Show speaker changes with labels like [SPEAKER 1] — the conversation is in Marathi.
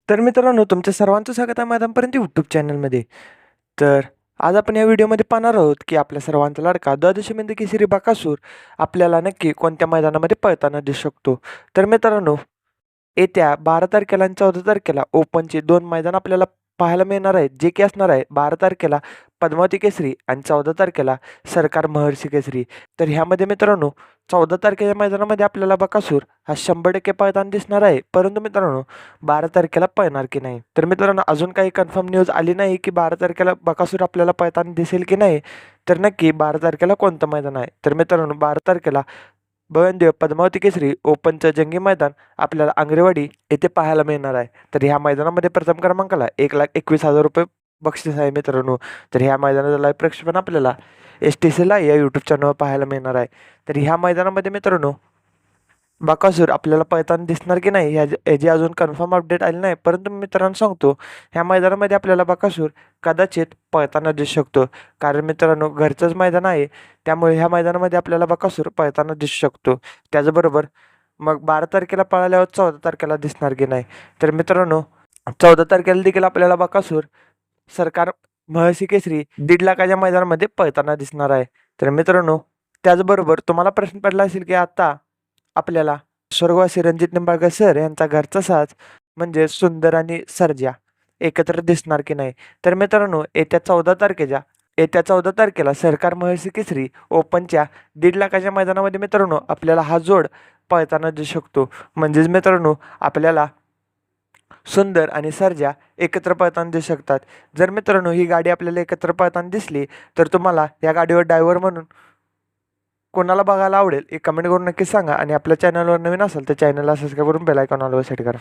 [SPEAKER 1] तर मित्रांनो, तुमच्या सर्वांचं स्वागत आहे मैदानपर्यंत यूट्यूब चॅनलमध्ये. तर आज आपण या व्हिडिओमध्ये पाहणार आहोत की आपल्या सर्वांचा लाडका द्वादशीमध्ये केसरी बकासूर आपल्याला नक्की कोणत्या मैदानामध्ये पळताना दिसू शकतो. तर मित्रांनो, येत्या 12 तारखेला आणि 14 तारखेला ओपनचे 2 मैदान आपल्याला पाहायला मिळणार आहेत, जे की असणार आहे 12 तारखेला पद्मावती केसरी आणि 14 तारखेला सरकार महर्षी केसरी. तर ह्यामध्ये मित्रांनो, 14 तारखेच्या मैदानामध्ये आपल्याला बकासूर हा 100% पळताना दिसणार आहे. परंतु मित्रांनो, 12 तारखेला पळणार की नाही? तर मित्रांनो, अजून काही कन्फर्म न्यूज आली नाही की 12 तारखेला बकासूर आपल्याला पळताना दिसेल की नाही. तर नक्की 12 तारखेला कोणतं मैदान आहे? तर मित्रांनो, 12 तारखेला भव्यदेव पद्मावती केसरी ओपनचं जंगी मैदान आपल्याला आंगरेवाडी येथे पाहायला मिळणार आहे. तर ह्या मैदानामध्ये प्रथम क्रमांकाला 1,21,000 रुपये बक्षीस आहे मित्रांनो. तर ह्या मैदानाचं लाईव्ह प्रक्षेपण आपल्याला STCला या यूट्यूब चॅनलवर पाहायला मिळणार आहे. तर ह्या मैदानामध्ये मित्रांनो, बकासूर आपल्याला पळताना दिसणार की नाही याची अजून कन्फर्म अपडेट आली नाही. परंतु मी मित्रांनो सांगतो, ह्या मैदानामध्ये आपल्याला बकासूर कदाचित पळताना दिसू शकतो. कारण मित्रांनो, घरचंच मैदान आहे, त्यामुळे ह्या मैदानामध्ये आपल्याला बकासूर पळताना दिसू शकतो. त्याचबरोबर मग 12 तारखेला पळाल्यावर 14 तारखेला दिसणार की नाही? तर मित्रांनो, 14 तारखेला देखील आपल्याला बकासूर सरकार महर्षी केसरी 1.5 लाखाच्या मैदानामध्ये पळताना दिसणार आहे. तर मित्रांनो, त्याचबरोबर तुम्हाला प्रश्न पडला असेल की आता आपल्याला स्वर्गवासी रणजित निंबाळकर सर यांचा घरचा साज म्हणजे सुंदर आणि सर्जा एकत्र दिसणार की नाही? तर मित्रांनो, येत्या 14 तारखेला सरकार महर्षी केसरी ओपनच्या 1.5 लाखाच्या मैदानामध्ये मित्रांनो, आपल्याला हा जोड पळताना दिसू शकतो. म्हणजेच मित्रांनो, आपल्याला सुंदर आणि सर्जा एकत्र पळताना दिसू शकतात. जर मित्रांनो, ही गाडी आपल्याला एकत्र पळताना दिसली, तर तुम्हाला या गाडीवर ड्रायव्हर म्हणून कोणाला बघायला आवडेल, एक कमेंट करून नक्कीच सांगा. आणि आपल्या चॅनलवर नवीन असाल तर चॅनलला सबस्क्राईब करून बेल आयकॉन ऑल वर सेट करा.